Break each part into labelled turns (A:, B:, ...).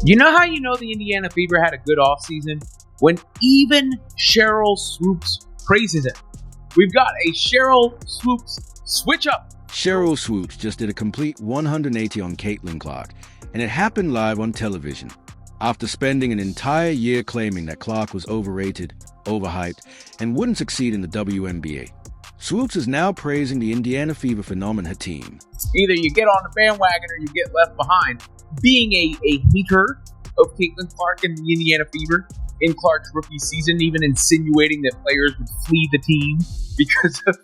A: You know how you know the Indiana Fever had a good offseason? When even Sheryl Swoopes praises it. We've got a Sheryl Swoopes switch up.
B: Sheryl Swoopes just did a complete 180 on Caitlin Clark, and it happened live on television. After spending an entire year claiming that Clark was overrated, overhyped, and wouldn't succeed in the WNBA, Swoopes is now praising the Indiana Fever for nomming her team.
A: Either you get on the bandwagon or you get left behind. Being a hater of Caitlin Clark and the Indiana Fever in Clark's rookie season, even insinuating that players would flee the team because of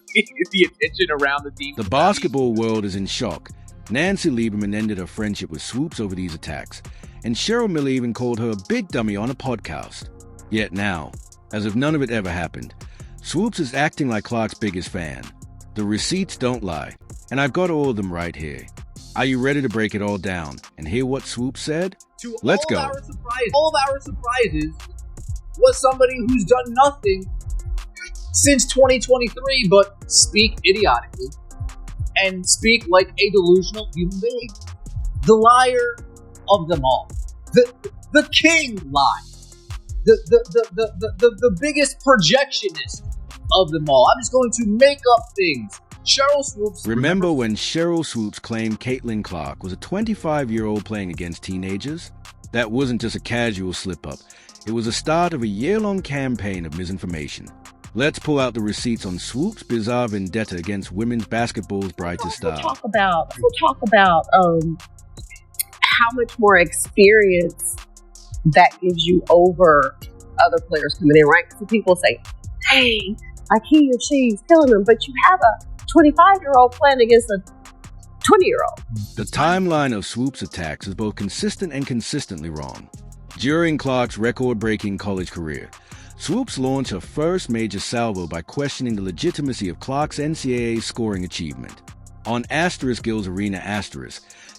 A: the attention around the team.
B: The basketball world is in shock. Nancy Lieberman ended her friendship with Swoopes over these attacks, and Cheryl Miller even called her a big dummy on a podcast. Yet now, as if none of it ever happened, Swoopes is acting like Clark's biggest fan. The receipts don't lie, and I've got all of them right here. Are you ready to break it all down and hear what Swoopes said? Let's go.
C: All of our surprises was somebody who's done nothing since 2023 but speak idiotically and speak like a delusional human being. The liar of them all. The king lie. The biggest projectionist of them all. I'm just going to make up things. Sheryl Swoopes.
B: Remember when Sheryl Swoopes claimed Caitlin Clark was a 25-year-old playing against teenagers? That wasn't just a casual slip-up. It was the start of a year-long campaign of misinformation. Let's pull out the receipts on Swoopes' bizarre vendetta against women's basketball's brightest star.
D: We'll talk about how much more experience that gives you over other players coming in, right? So people say, "Hey, like he or she's killing them," but you have a 25-year-old playing against a 20-year-old.
B: The timeline of Swoopes' attacks is both consistent and consistently wrong. During Clark's record-breaking college career, Swoopes launched her first major salvo by questioning the legitimacy of Clark's NCAA scoring achievement. On Gills Arena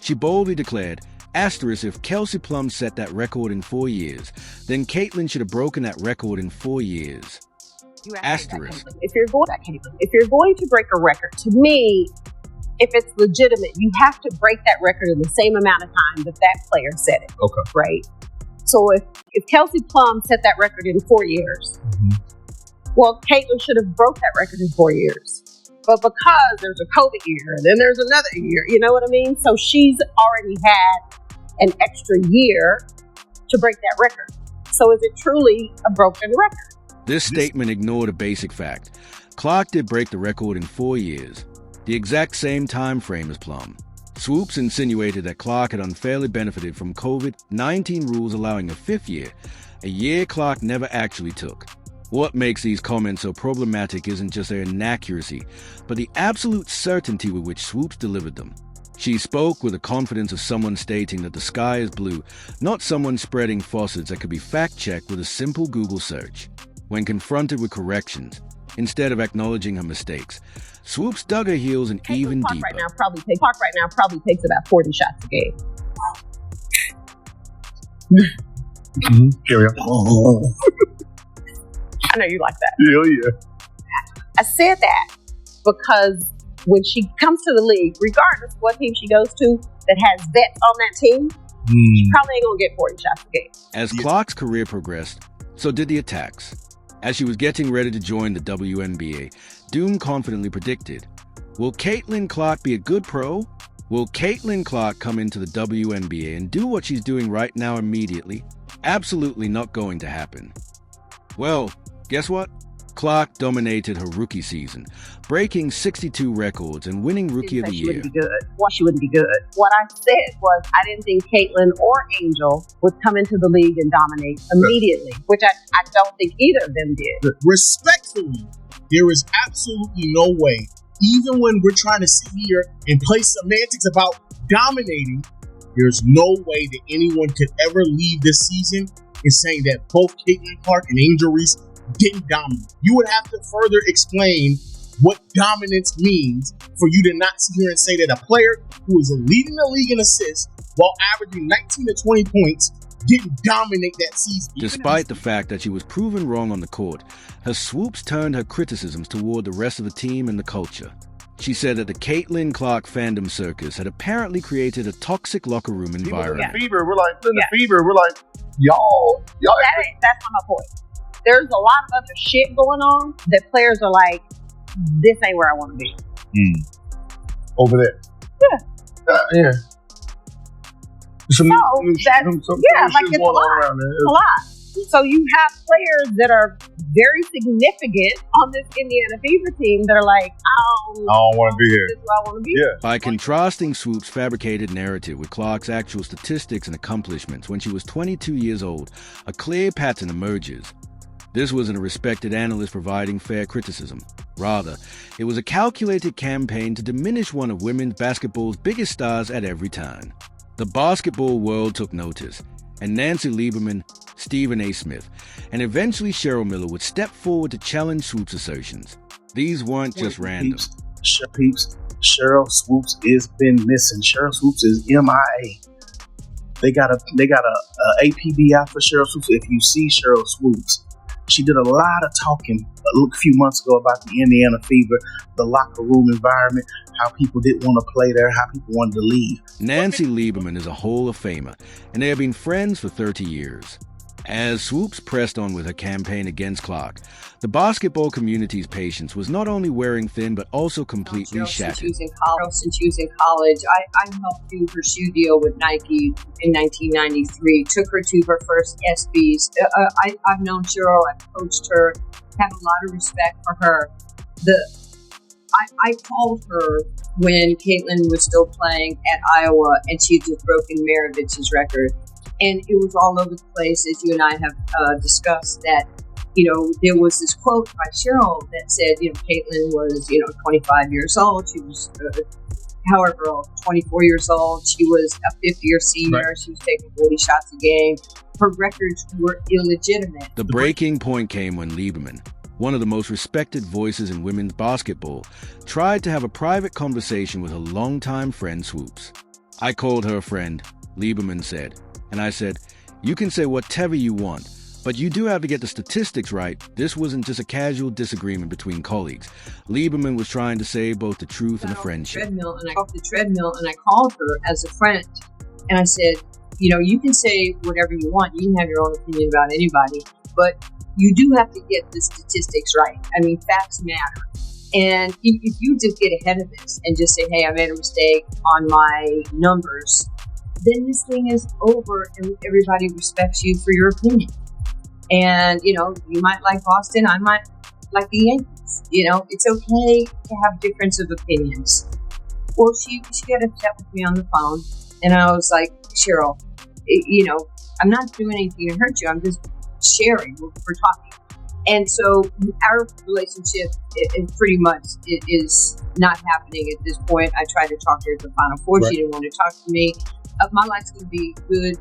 B: she boldly declared, if Kelsey Plum set that record in 4 years, then Caitlin should have broken that record in 4 years.
D: If you're going to break a record, to me, if it's legitimate, you have to break that record in the same amount of time that player set it.
C: Okay.
D: Right? So if Kelsey Plum set that record in 4 years, well, Caitlin should have broke that record in 4 years. But because there's a COVID year and then there's another year, you know what I mean? So she's already had an extra year to break that record. So is it truly a broken record?
B: This statement ignored a basic fact. Clark did break the record in 4 years, the exact same time frame as Plum. Swoopes insinuated that Clark had unfairly benefited from COVID-19 rules allowing a 5th year, a year Clark never actually took. What makes these comments so problematic isn't just their inaccuracy, but the absolute certainty with which Swoopes delivered them. She spoke with the confidence of someone stating that the sky is blue, not someone spreading falsehoods that could be fact-checked with a simple Google search. When confronted with corrections, instead of acknowledging her mistakes, Swoopes dug her heels in even deeper.
D: Clark right now probably takes about 40 shots a game.
C: Carry on.
D: I know you like that.
C: Yeah.
D: I said that because when she comes to the league, regardless of what team she goes to that has vets on that team, she probably ain't gonna get 40 shots a game.
B: As Clark's career progressed, so did the attacks. As she was getting ready to join the WNBA, Doom confidently predicted, will Caitlin Clark be a good pro? Will Caitlin Clark come into the WNBA and do what she's doing right now immediately? Absolutely not going to happen. Well, guess what? Clark dominated her rookie season, breaking 62 records and winning Rookie of the Year.
D: She wouldn't be good. What I said was I didn't think Caitlin or Angel would come into the league and dominate immediately, which I don't think either of them did.
E: Respectfully, there is absolutely no way, even when we're trying to sit here and play semantics about dominating, there's no way that anyone could ever leave this season and saying that both Caitlin Clark and Angel Reese didn't dominate. You would have to further explain what dominance means for you to not sit here and say that a player who is leading the league in assists while averaging 19 to 20 points didn't dominate that season.
B: Despite the fact that she was proven wrong on the court, her Swoopes turned her criticisms toward the rest of the team and the culture. She said that the Caitlin Clark fandom circus had apparently created a toxic locker room environment.
E: The fever, we're like, the fever, we're like, y'all.
D: That's not my point. There's a lot of other shit going on that players are like, this ain't where I want to be.
E: Over there.
D: Yeah. It's a lot. A lot. So you have players that are very significant on this Indiana Fever team that are like, I don't
E: want to be here.
D: This is where I want to be.
E: Yeah.
B: By contrasting Swoopes' fabricated narrative with Clark's actual statistics and accomplishments when she was 22 years old, a clear pattern emerges. This wasn't a respected analyst providing fair criticism. Rather, it was a calculated campaign to diminish one of women's basketball's biggest stars at every turn. The basketball world took notice, and Nancy Lieberman, Stephen A. Smith, and eventually Cheryl Miller would step forward to challenge Swoopes' assertions. These weren't just random.
E: Sheryl Swoopes has been missing. Sheryl Swoopes is MIA. They got a APB out for Sheryl Swoopes. If you see Sheryl Swoopes, she did a lot of talking a few months ago about the Indiana Fever, the locker room environment, how people didn't want to play there, how people wanted to leave.
B: Nancy Lieberman is a Hall of Famer, and they have been friends for 30 years. As Swoopes pressed on with her campaign against Clark, the basketball community's patience was not only wearing thin, but also completely shattered.
F: Since she was in college, I helped do her shoe deal with Nike in 1993, took her to her first SBs. I've known Cheryl, I've coached her, have a lot of respect for her. I called her when Caitlin was still playing at Iowa, and she had just broken Maravich's record. And it was all over the place, as you and I have discussed, that, there was this quote by Cheryl that said, Caitlin was, 25 years old. She was, 24 years old. She was a fifth-year senior. Right. She was taking 40 shots a game. Her records were illegitimate.
B: The breaking point came when Lieberman, one of the most respected voices in women's basketball, tried to have a private conversation with her longtime friend Swoopes. I called her a friend, Lieberman said. And I said, you can say whatever you want, but you do have to get the statistics right. This wasn't just a casual disagreement between colleagues. Lieberman was trying to say both the truth and the friendship.
F: I got off the treadmill and I called her as a friend. And I said, you can say whatever you want. You can have your own opinion about anybody, but you do have to get the statistics right. I mean, facts matter. And if you just get ahead of this and just say, hey, I made a mistake on my numbers, then this thing is over and everybody respects you for your opinion. And, you might like Boston, I might like the Yankees. It's okay to have difference of opinions. Well, she got upset with me on the phone, and I was like, Cheryl, I'm not doing anything to hurt you. I'm just sharing. We're talking. And so our relationship is pretty much is not happening at this point. I tried to talk to her at the Final Four. Right. She didn't want to talk to me. My life's going to be good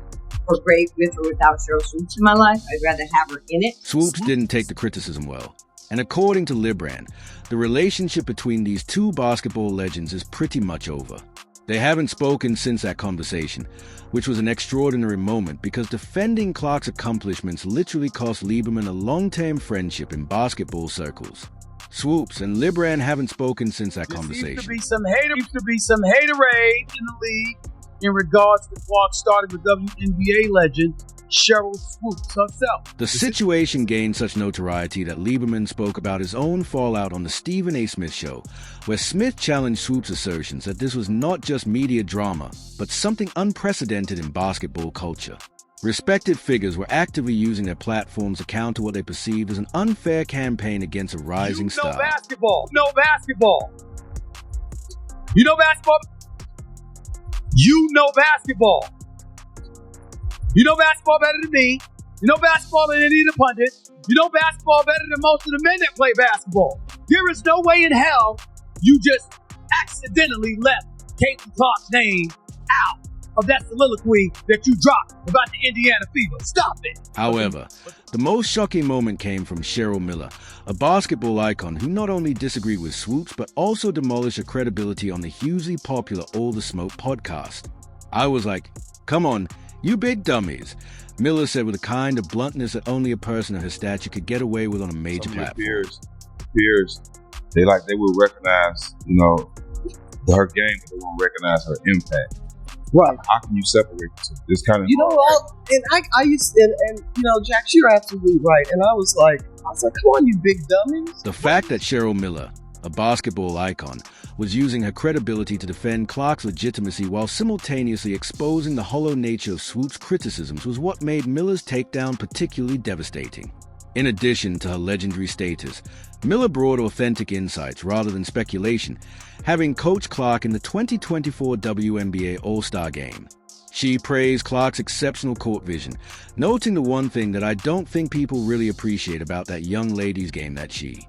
F: or great with or without Sheryl Swoopes in my life. I'd rather have her in it.
B: Swoopes didn't take the criticism well. And according to Libran, the relationship between these two basketball legends is pretty much over. They haven't spoken since that conversation, which was an extraordinary moment because defending Clark's accomplishments literally cost Lieberman a long-term friendship in basketball circles. Swoopes and Libran haven't spoken since that conversation.
G: Used to be some haterade in the league in regards to Clark starting with WNBA legend Sheryl Swoopes herself.
B: The situation gained such notoriety that Lieberman spoke about his own fallout on the Stephen A. Smith Show, where Smith challenged Swoopes' assertions that this was not just media drama, but something unprecedented in basketball culture. Respected figures were actively using their platforms to counter what they perceived as an unfair campaign against a rising star.
G: You know basketball. You know basketball. You know basketball. You know basketball. You know basketball better than me. You know basketball better than any of the pundits. You know basketball better than most of the men that play basketball. There is no way in hell you just accidentally left Caitlin Clark's name out of that soliloquy that you dropped about the Indiana Fever. Stop it.
B: However, the most shocking moment came from Cheryl Miller, a basketball icon who not only disagreed with Swoopes, but also demolished her credibility on the hugely popular All the Smoke podcast. I was like, come on, you big dummies, Miller said with a kind of bluntness that only a person of her stature could get away with on a major platform.
E: Peers,
H: They will recognize, her game, but they won't recognize her impact.
I: Right.
H: How can you separate the two? It's kind of
I: I used and Jack, you're absolutely right. And I was like, come on, you big dummies.
B: The fact that Cheryl Miller, a basketball icon, was using her credibility to defend Clark's legitimacy while simultaneously exposing the hollow nature of Swoopes' criticisms was what made Miller's takedown particularly devastating. In addition to her legendary status, Miller brought authentic insights rather than speculation, having coached Clark in the 2024 WNBA All-Star Game. She praised Clark's exceptional court vision, noting the one thing that I don't think people really appreciate about that young lady's game, that she